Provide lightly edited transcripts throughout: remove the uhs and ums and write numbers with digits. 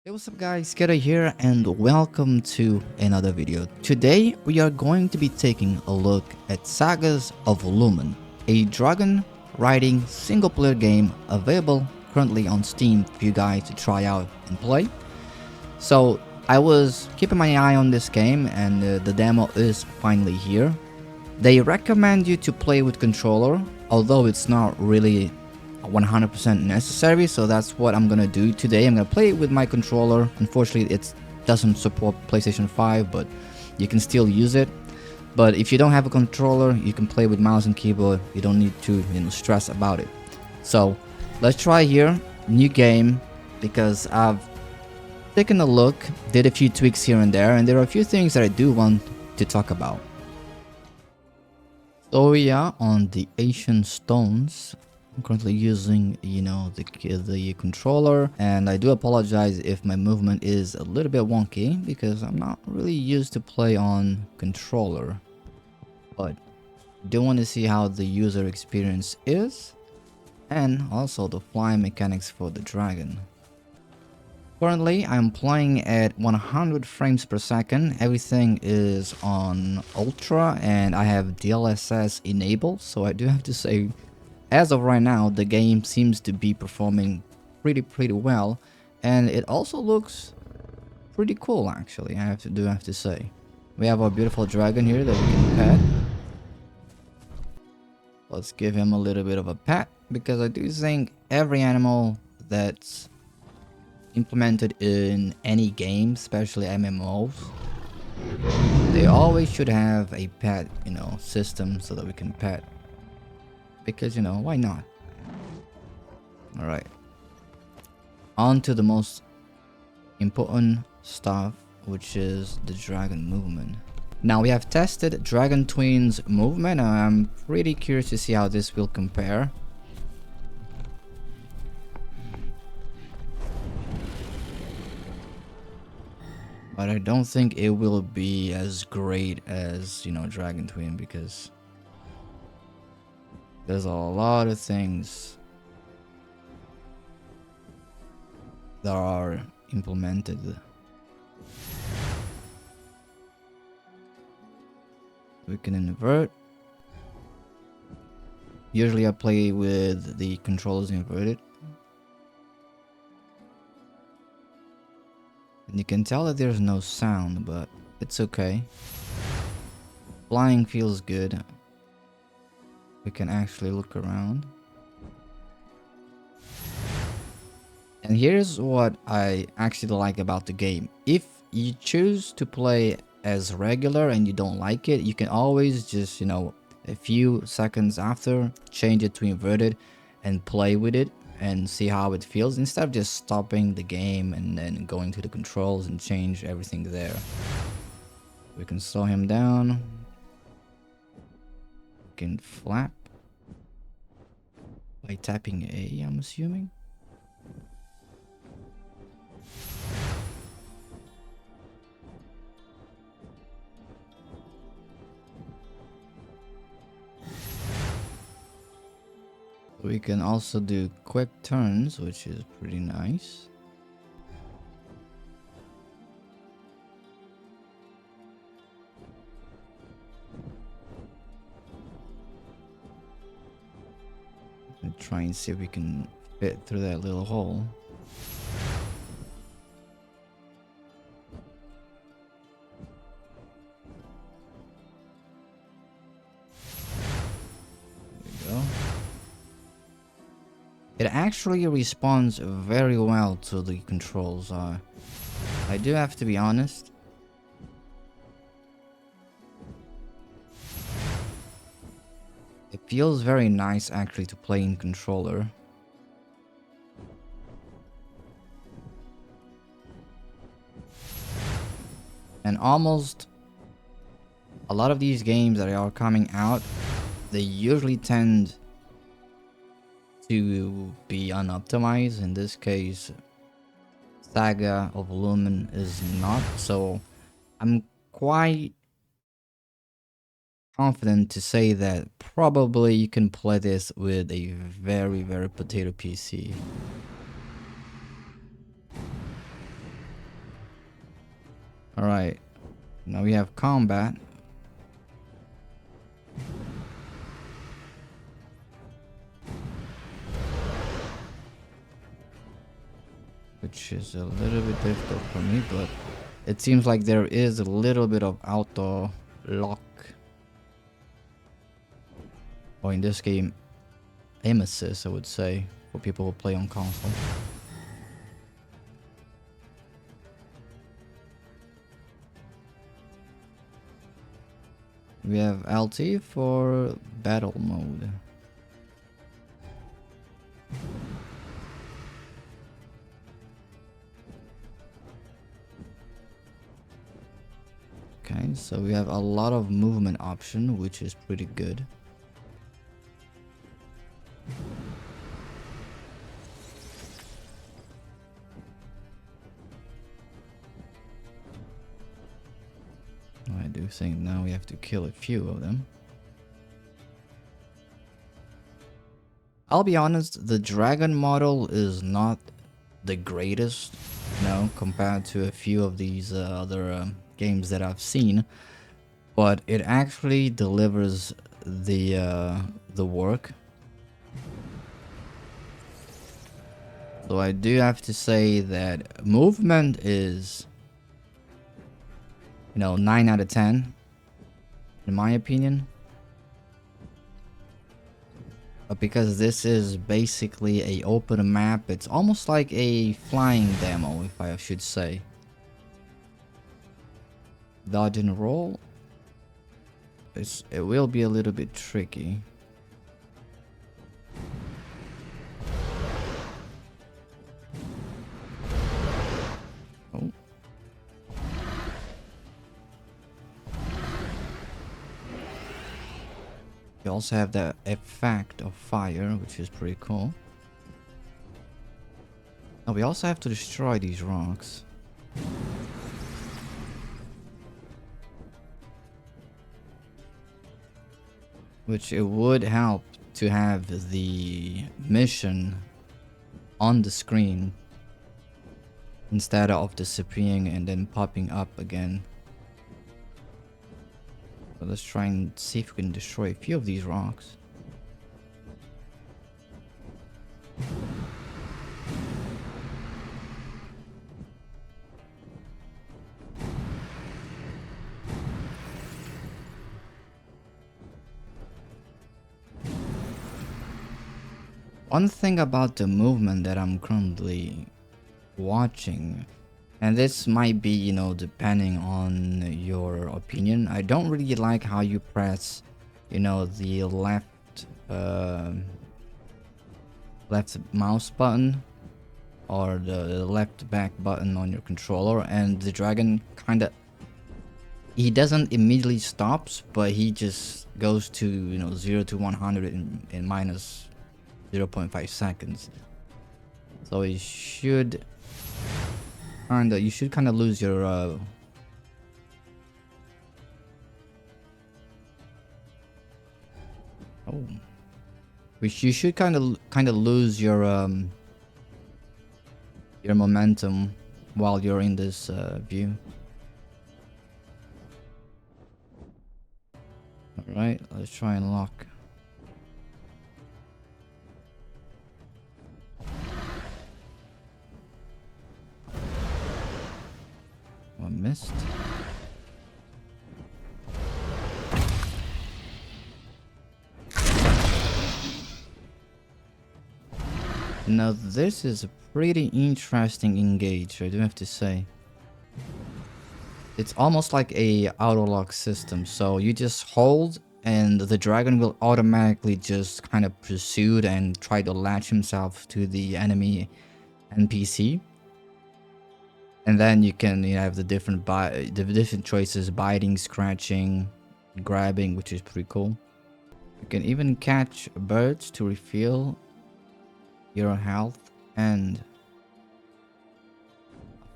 Hey, what's up guys, Keda here and welcome to another video. Today we are going to be taking a look at Sagas of Lumin, a dragon riding single player game available currently on Steam for you guys to try out and play. So I was keeping my eye on this game and the demo is finally here. They recommend you to play with controller, although it's not really 100% necessary, so that's what I'm gonna do today. I'm gonna play it with my controller. Unfortunately, it doesn't support PlayStation 5, but you can still use it. But if you don't have a controller, you can play with mouse and keyboard. You don't need to, stress about it. So let's try here, new game, because I've taken a look, did a few tweaks here and there are a few things that I do want to talk about. So yeah, on the ancient stones, I'm currently using, the controller, and I do apologize if my movement is a little bit wonky because I'm not really used to play on controller. But do want to see how the user experience is, and also the flying mechanics for the dragon. Currently, I'm playing at 100 frames per second. Everything is on ultra, and I have DLSS enabled, so I do have to say, as of right now, the game seems to be performing pretty well, and it also looks pretty cool actually. I have to say. We have our beautiful dragon here that we can pet. Let's give him a little bit of a pet, because I do think every animal that's implemented in any game, especially MMOs, they always should have a pet, system so that we can pet. Because, why not? Alright. On to the most important stuff, which is the dragon movement. Now we have tested Dragon Twin's movement, and I'm pretty curious to see how this will compare. But I don't think it will be as great as, Dragon Twin, because there's a lot of things that are implemented. We can invert. Usually I play with the controls inverted. And you can tell that there's no sound, but it's okay. Flying feels good. We can actually look around. And here's what I actually like about the game. If you choose to play as regular and you don't like it, you can always just, a few seconds after, change it to inverted and play with it and see how it feels, instead of just stopping the game and then going to the controls and change everything there. We can slow him down. We can flap by tapping A, I'm assuming. We can also do quick turns, which is pretty nice. And try and see if we can fit through that little hole. There we go. It actually responds very well to the controls. I do have to be honest. It feels very nice actually to play in controller. And almost a lot of these games that are coming out, they usually tend to be unoptimized. In this case, Saga of Lumin is not, so I'm quite confident to say that probably you can play this with a very potato PC. Alright, now we have combat. Which is a little bit difficult for me, but it seems like there is a little bit of auto lock. Or in this game, aim assist, I would say, for people who play on console. We have LT for battle mode. Okay, so we have a lot of movement option, which is pretty good. I do think now we have to kill a few of them. I'll be honest, the dragon model is not the greatest, you know, compared to a few of these other games that I've seen, but it actually delivers the work. So I do have to say that movement is, you know, 9 out of 10 in my opinion. But because this is basically a open map, it's almost like a flying demo, if I should say. Dodge and roll, it will be a little bit tricky. Oh. You also have the effect of fire, which is pretty cool. Now we also have to destroy these rocks. Which it would help to have the mission on the screen instead of disappearing and then popping up again. So let's try and see if we can destroy a few of these rocks. One thing about the movement that I'm currently watching, and this might be, you know, depending on your opinion, I don't really like how you press, you know, the left mouse button or the left back button on your controller, and the dragon kind of, he doesn't immediately stops, but he just goes to, you know, 0 to 100 in minus 0.5 seconds. So you should kind of lose your oh, which you should kind of lose your momentum while you're in this view. All right, let's try and lock. One missed. Now this is a pretty interesting engage, I do have to say. It's almost like a auto lock system, so you just hold and the dragon will automatically just kind of pursue and try to latch himself to the enemy NPC. And then you can, you know, have the different choices: biting, scratching, grabbing, which is pretty cool. You can even catch birds to refill your health and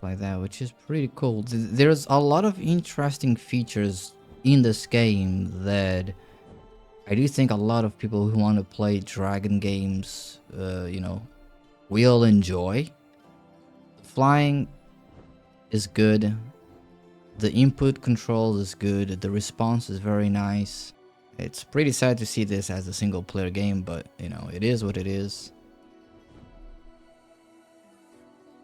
like that, which is pretty cool. There's a lot of interesting features in this game that I do think a lot of people who want to play dragon games, you know, will enjoy. Flying is good. The input control is good, the response is very nice. It's pretty sad to see this as a single player game, but you know, it is what it is.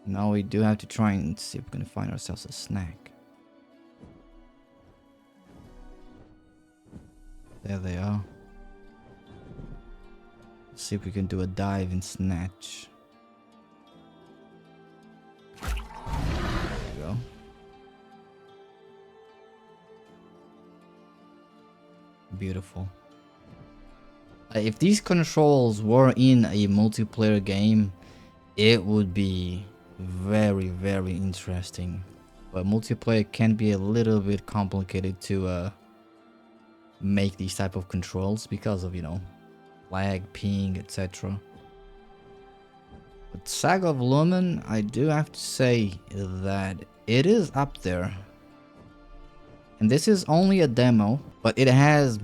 Now we do have to try and see if we can find ourselves a snack. There they are. Let's see if we can do a dive and snatch. There we go. Beautiful. If these controls were in a multiplayer game, it would be very, very interesting. But multiplayer can be a little bit complicated to make these type of controls because of, you know, lag, ping, etc. But Saga of Lumin, I do have to say that it is up there. And this is only a demo, but it has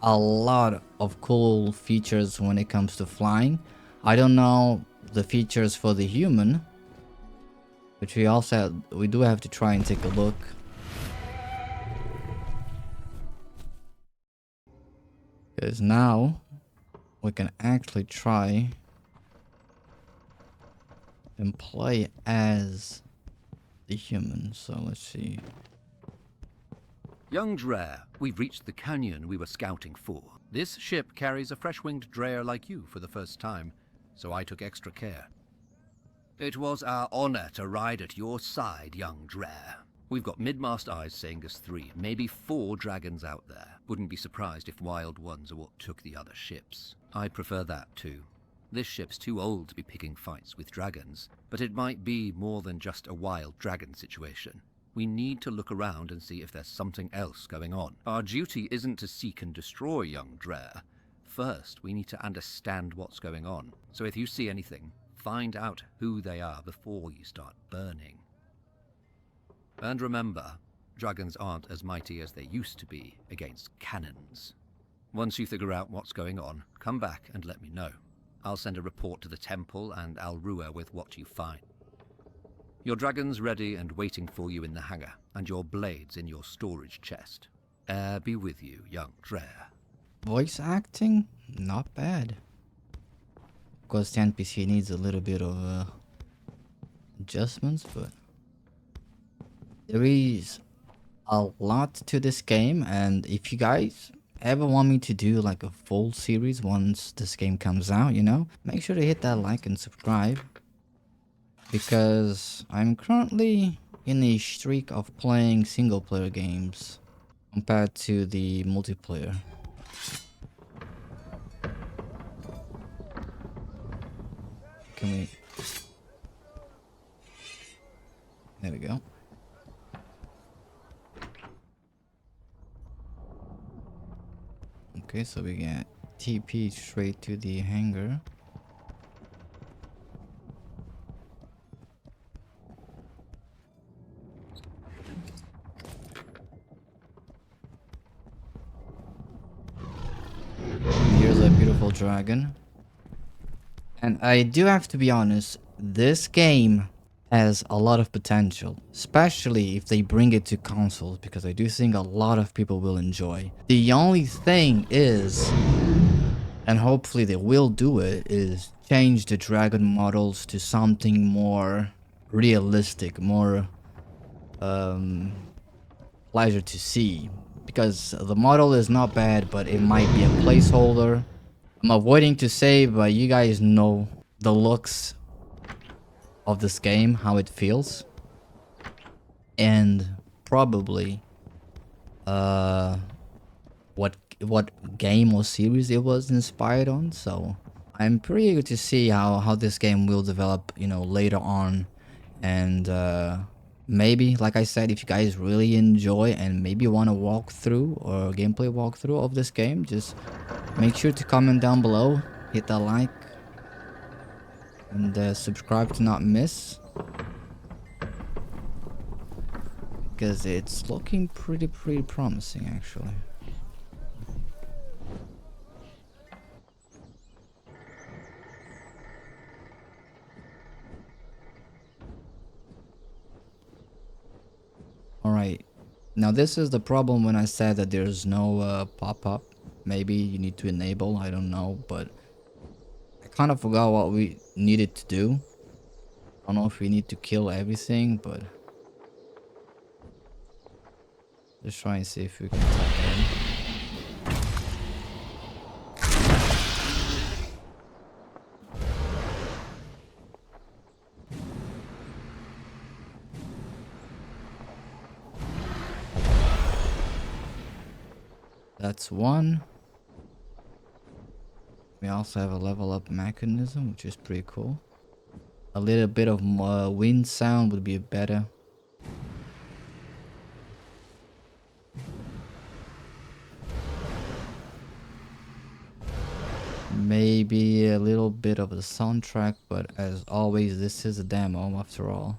a lot of cool features when it comes to flying. I don't know the features for the human, which we do have to try and take a look. Because now we can actually try and play as the human. So let's see. Young Drer, we've reached the canyon we were scouting for. This ship carries a fresh-winged Dreyer like you for the first time, so I took extra care. It was our honor to ride at your side, young Drer. We've got mid-mast eyes saying us 3, maybe 4 dragons out there. Wouldn't be surprised if wild ones are what took the other ships. I prefer that too. This ship's too old to be picking fights with dragons, but it might be more than just a wild dragon situation. We need to look around and see if there's something else going on. Our duty isn't to seek and destroy young Drer. First, we need to understand what's going on. So if you see anything, find out who they are before you start burning. And remember, dragons aren't as mighty as they used to be against cannons. Once you figure out what's going on, come back and let me know. I'll send a report to the temple and Al Rua with what you find. Your dragon's ready and waiting for you in the hangar, and your blades in your storage chest. Air be with you, young Drer. Voice acting, not bad. Of course, the NPC needs a little bit of adjustments, but there is a lot to this game, and if you guys ever want me to do like a full series once this game comes out, you know, make sure to hit that like and subscribe, because I'm currently in a streak of playing single player games compared to the multiplayer. Can we... There we go. Okay, so we get TP straight to the hangar. Here's a beautiful dragon. And I do have to be honest, this game has a lot of potential, especially if they bring it to consoles, because I do think a lot of people will enjoy. The only thing is, and hopefully they will do it, is change the dragon models to something more realistic, more pleasure to see. Because the model is not bad, but it might be a placeholder. I'm avoiding to say, but you guys know the looks of this game, how it feels, and probably what game or series it was inspired on. So I'm pretty eager to see how this game will develop, you know, later on. And maybe, like I said, if you guys really enjoy and maybe want a walkthrough or a gameplay walkthrough of this game, just make sure to comment down below, hit that like, and subscribe to not miss, because it's looking pretty promising actually. Now this is the problem when I said that there's no pop-up. Maybe you need to enable, I don't know, but I kind of forgot what we needed to do. I don't know if we need to kill everything, but let's try and see if we can attack him. That's one. We also have a level up mechanism, which is pretty cool. A little bit of wind sound would be better. Maybe a little bit of a soundtrack, but as always, this is a demo after all.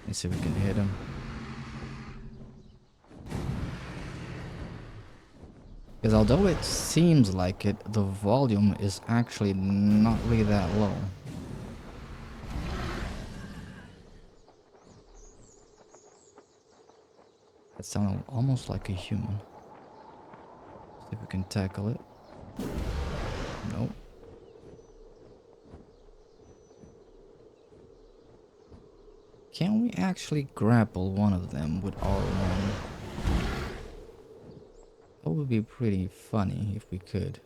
Let's see if we can hit him. Because although it seems like it, the volume is actually not really that low. It sounded almost like a human. See if we can tackle it. Nope. Can we actually grapple one of them with R1? That would be pretty funny if we could.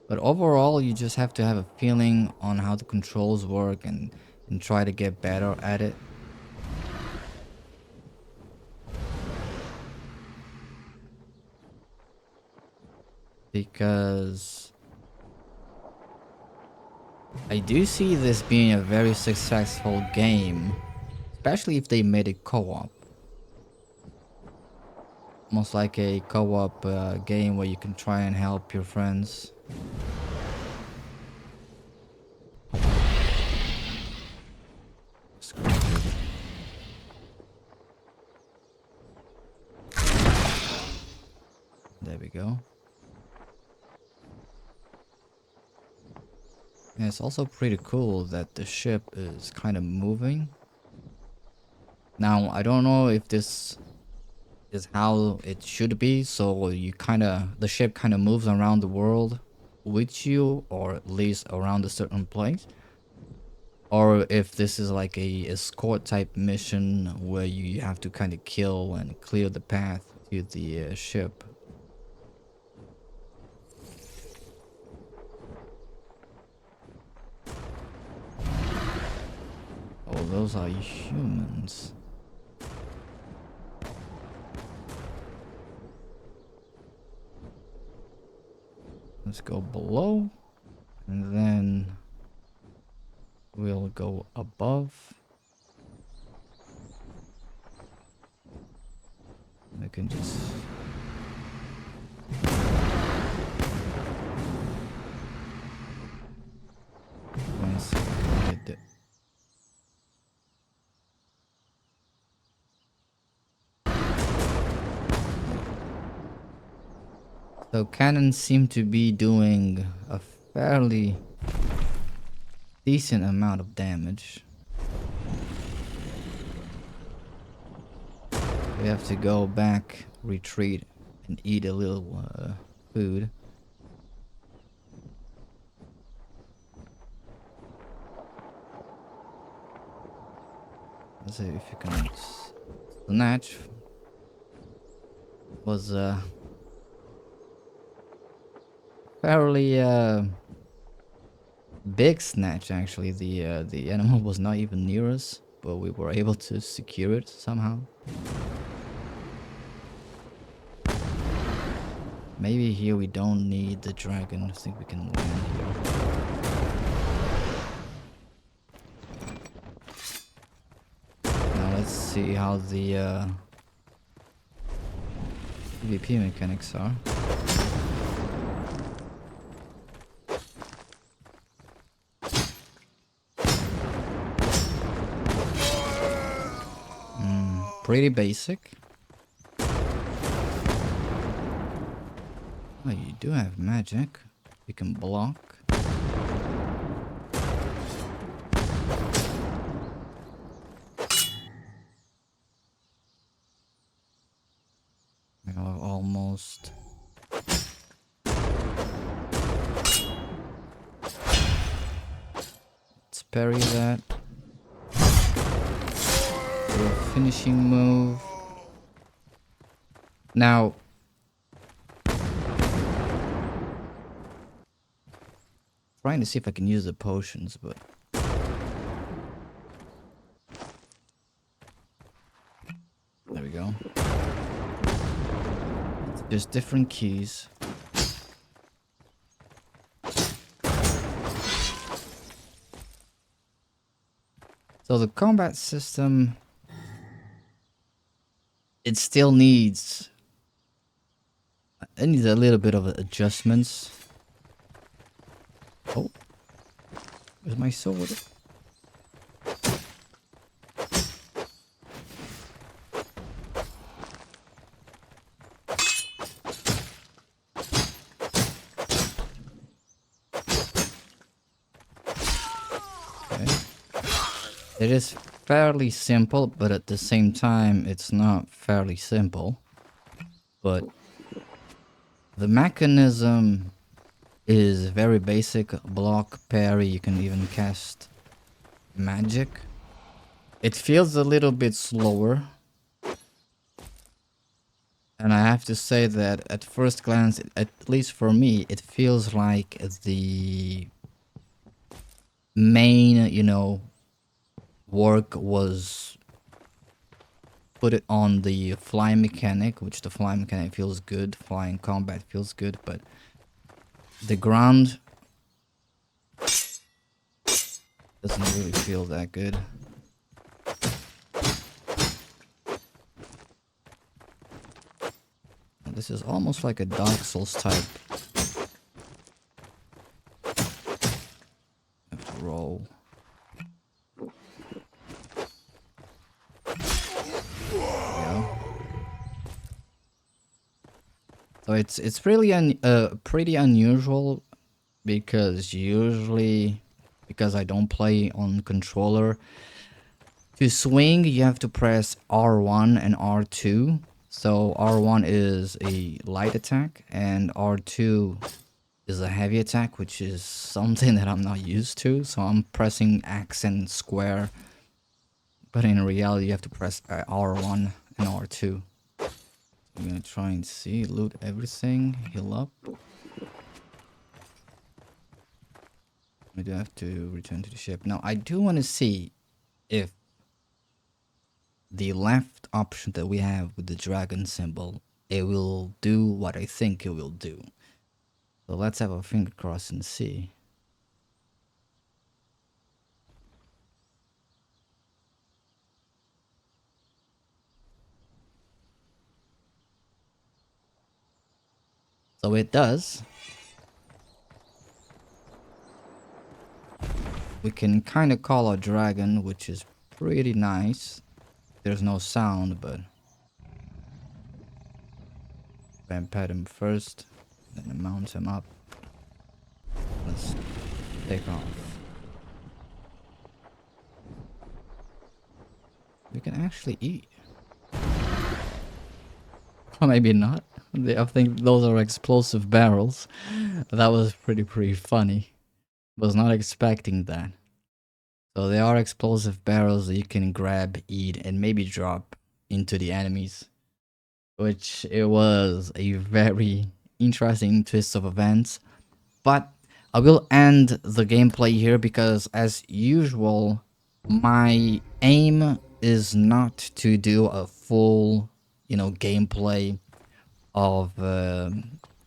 But overall, you just have to have a feeling on how the controls work and try to get better at it. Because I do see this being a very successful game, especially if they made it co-op. Almost like a co-op game where you can try and help your friends. There we go. And it's also pretty cool that the ship is kind of moving. Now, I don't know if this is how it should be, so the ship kind of moves around the world with you, or at least around a certain place. Or if this is like a escort type mission where you have to kind of kill and clear the path to the ship. Oh, those are humans. Let's go below, and then we'll go above. I can just... One second. So cannons seem to be doing a fairly decent amount of damage. We have to go back, retreat, and eat a little food. Let's see if you can snatch. Was fairly big snatch actually. The animal was not even near us, but we were able to secure it somehow. Maybe here we don't need the dragon. I think we can land here. Now let's see how the PvP mechanics are. Pretty basic. Oh, you do have magic. We can block. We are almost. Let's parry that. Do a finishing move. Now, trying to see if I can use the potions, but there we go. There's different keys. So the combat system, it still needs, it needs a little bit of adjustments. Oh, where's my sword? Okay. It is fairly simple, but at the same time, it's not fairly simple. But the mechanism is very basic. Block, parry, you can even cast magic. It feels a little bit slower. And I have to say that at first glance, at least for me, it feels like the main, you know, work was put it on the flying mechanic, which the flying mechanic feels good, flying combat feels good, but the ground doesn't really feel that good. This is almost like a Dark Souls type. Have to roll. Yeah. So it's really pretty unusual, because usually, because I don't play on controller, to swing you have to press R1 and R2. So R1 is a light attack and R2 is a heavy attack, which is something that I'm not used to. So I'm pressing X and square, but in reality you have to press R1 and R2. I'm gonna try and see, loot everything, heal up. I do have to return to the ship. Now I do want to see if the left option that we have with the dragon symbol, it will do what I think it will do. So let's have a finger crossed and see. So it does. We can kind of call a dragon, which is pretty nice. There's no sound, but then pet him first, then mount him up. Let's take off. We can actually eat. Or maybe not. I think those are explosive barrels. That was pretty funny. Was not expecting that. So they are explosive barrels that you can grab, eat, and maybe drop into the enemies. Which it was a very interesting twist of events. But I will end the gameplay here because, as usual, my aim is not to do a full, you know, gameplay of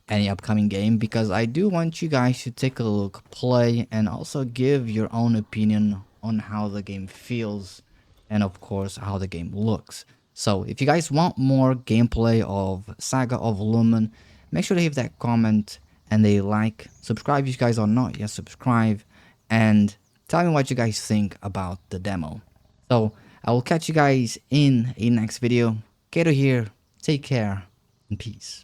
any upcoming game, because I do want you guys to take a look, play, and also give your own opinion on how the game feels and of course how the game looks. So if you guys want more gameplay of Saga of Lumin, make sure to leave that comment and a like. Subscribe if you guys are not yet subscribed, and tell me what you guys think about the demo. So I will catch you guys in a next video. Kato here, take care and peace.